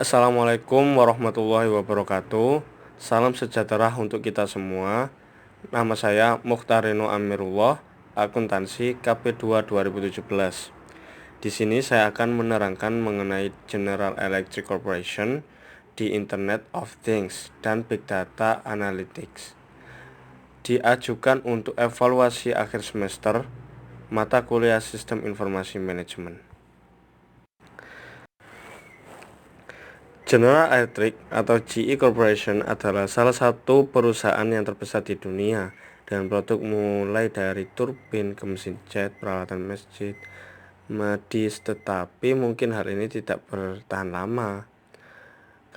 Assalamualaikum warahmatullahi wabarakatuh. Salam sejahtera untuk kita semua. Nama saya Mukhtarino Amirullah, akuntansi KP2 2017. Di sini saya akan menerangkan mengenai General Electric Corporation di Internet of Things dan Big Data Analytics. Diajukan untuk evaluasi akhir semester mata kuliah Sistem Informasi Manajemen. General Electric atau GE Corporation adalah salah satu perusahaan yang terbesar di dunia dengan produk mulai dari turbin ke mesin jet, peralatan masjid, medis, tetapi mungkin hal ini tidak bertahan lama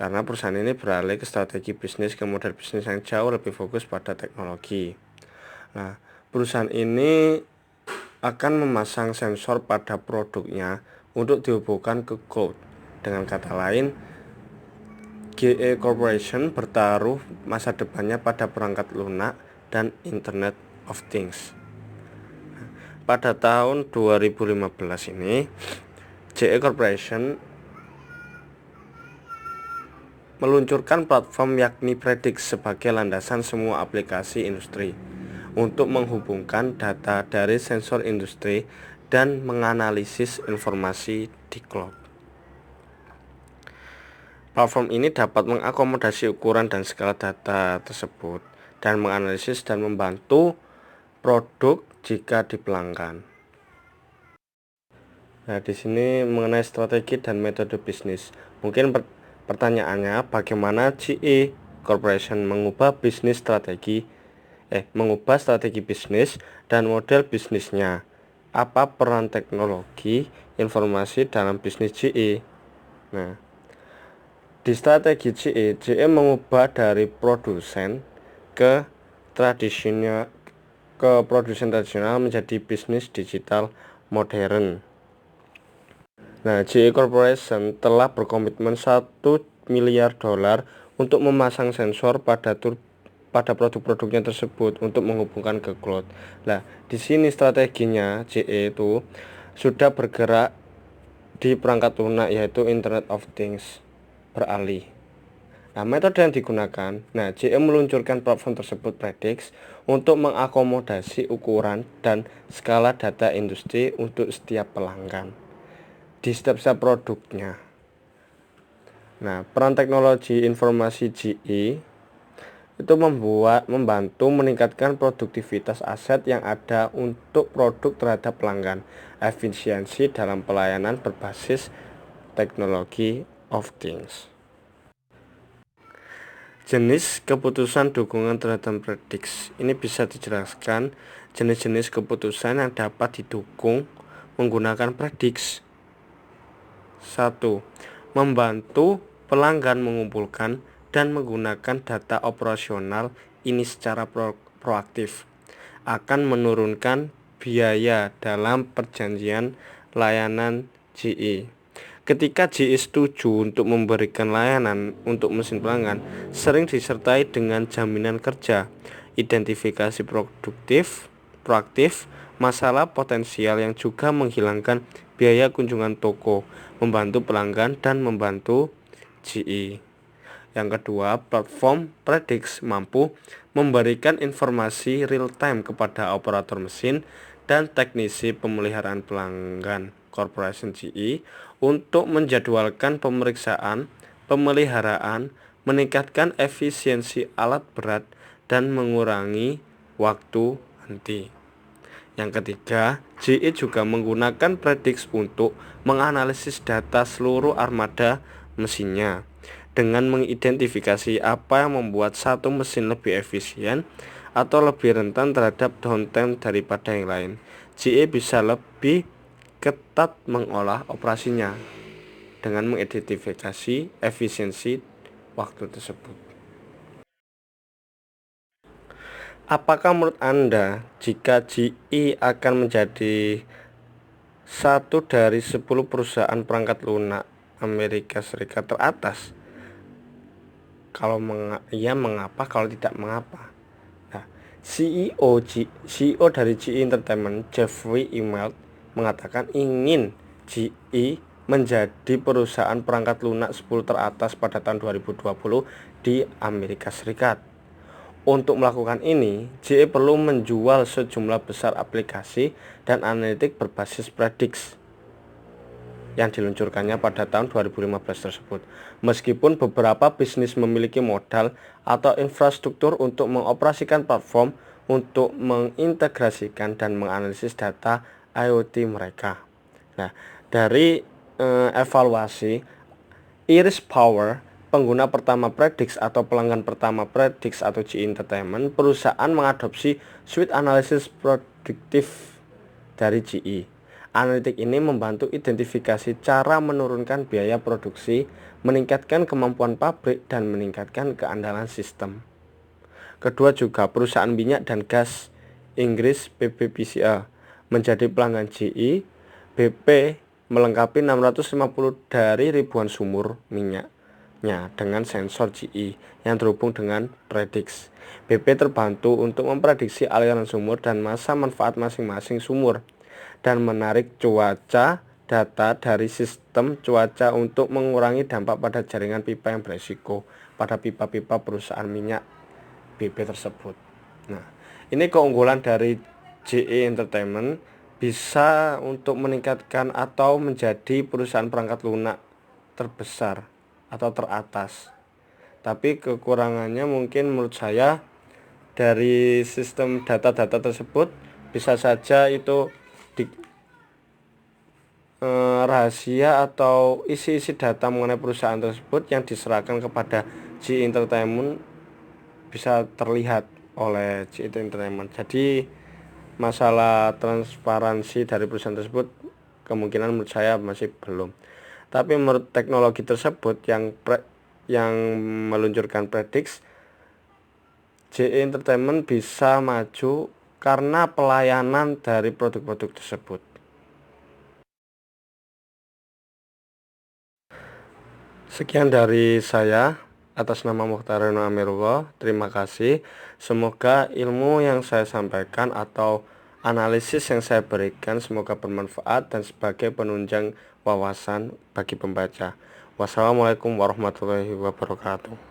karena perusahaan ini beralih ke strategi bisnis ke model bisnis yang jauh lebih fokus pada teknologi. Nah, perusahaan ini akan memasang sensor pada produknya untuk dihubungkan ke cloud. Dengan kata lain, GE Corporation bertaruh masa depannya pada perangkat lunak dan Internet of Things. Pada tahun 2015 ini, GE Corporation meluncurkan platform yakni Predix sebagai landasan semua aplikasi industri untuk menghubungkan data dari sensor industri dan menganalisis informasi di cloud. Platform ini dapat mengakomodasi ukuran dan skala data tersebut dan menganalisis dan membantu produk jika dipelanggan. Nah, di sini mengenai strategi dan metode bisnis. Mungkin pertanyaannya, bagaimana GE Corporation mengubah strategi bisnis dan model bisnisnya? Apa peran teknologi informasi dalam bisnis GE? Nah, di strategi GE mengubah dari produsen tradisional menjadi bisnis digital modern. Nah, GE Corporation telah berkomitmen $1 miliar untuk memasang sensor pada produk-produknya tersebut untuk menghubungkan ke cloud. Nah, di sini strateginya GE itu sudah bergerak di perangkat lunak yaitu Internet of Things. Beralih. Nah, metode yang digunakan, GE meluncurkan platform tersebut Predix untuk mengakomodasi ukuran dan skala data industri untuk setiap pelanggan di setiap produknya. Nah, peran teknologi informasi GE itu membantu meningkatkan produktivitas aset yang ada untuk produk terhadap pelanggan, efisiensi dalam pelayanan berbasis teknologi of things. Jenis keputusan dukungan terhadap Predix. Ini bisa dijelaskan jenis-jenis keputusan yang dapat didukung menggunakan Predix. 1. Membantu pelanggan mengumpulkan dan menggunakan data operasional ini secara proaktif. Akan menurunkan biaya dalam perjanjian layanan GE. Ketika GE setuju untuk memberikan layanan untuk mesin pelanggan, sering disertai dengan jaminan kerja, identifikasi proaktif, masalah potensial yang juga menghilangkan biaya kunjungan toko, membantu pelanggan dan membantu GE. Yang kedua, platform Predix mampu memberikan informasi real time kepada operator mesin dan teknisi pemeliharaan pelanggan Corporation GE untuk menjadwalkan pemeliharaan, meningkatkan efisiensi alat berat, dan mengurangi waktu henti. Yang ketiga, GE juga menggunakan Predix untuk menganalisis data seluruh armada mesinnya dengan mengidentifikasi apa yang membuat satu mesin lebih efisien atau lebih rentan terhadap downtime daripada yang lain. GE bisa lebih ketat mengolah operasinya dengan mengidentifikasi efisiensi waktu tersebut. Apakah menurut Anda jika GE akan menjadi satu dari 10 perusahaan perangkat lunak Amerika Serikat teratas? Kalau iya, mengapa? Kalau tidak, mengapa? Nah, CEO dari GE Entertainment, Jeffrey Immelt, mengatakan ingin GE menjadi perusahaan perangkat lunak 10 teratas pada tahun 2020 di Amerika Serikat. Untuk melakukan ini, JE perlu menjual sejumlah besar aplikasi dan analitik berbasis Predix yang diluncurkannya pada tahun 2015 tersebut. Meskipun beberapa bisnis memiliki modal atau infrastruktur untuk mengoperasikan platform untuk mengintegrasikan dan menganalisis data IoT mereka. Nah, dari evaluasi Iris Power, pengguna pertama Predix atau pelanggan pertama Predix atau GE Entertainment, perusahaan mengadopsi suite analisis prediktif dari GE. Analitik ini membantu identifikasi cara menurunkan biaya produksi, meningkatkan kemampuan pabrik, dan meningkatkan keandalan sistem. Kedua juga perusahaan minyak dan gas Inggris BPPCA menjadi pelanggan GE. BP melengkapi 650 dari ribuan sumur minyaknya dengan sensor GE yang terhubung dengan Predix. BP terbantu untuk memprediksi aliran sumur dan masa manfaat masing-masing sumur dan menarik cuaca data dari sistem cuaca untuk mengurangi dampak pada jaringan pipa yang beresiko pada pipa-pipa perusahaan minyak BP tersebut. Nah, ini keunggulan dari JE Entertainment, bisa untuk meningkatkan atau menjadi perusahaan perangkat lunak terbesar atau teratas. Tapi kekurangannya mungkin menurut saya dari sistem data-data tersebut bisa saja itu rahasia atau isi-isi data mengenai perusahaan tersebut yang diserahkan kepada JE Entertainment bisa terlihat oleh JE Entertainment. Jadi masalah transparansi dari perusahaan tersebut kemungkinan menurut saya masih belum. Tapi menurut teknologi tersebut yang meluncurkan Predix, JE Entertainment bisa maju karena pelayanan dari produk-produk tersebut. Sekian dari saya atas nama Mukhtar Reno Amirullah. Terima kasih. Semoga ilmu yang saya sampaikan atau analisis yang saya berikan semoga bermanfaat dan sebagai penunjang wawasan bagi pembaca. Wassalamualaikum warahmatullahi wabarakatuh.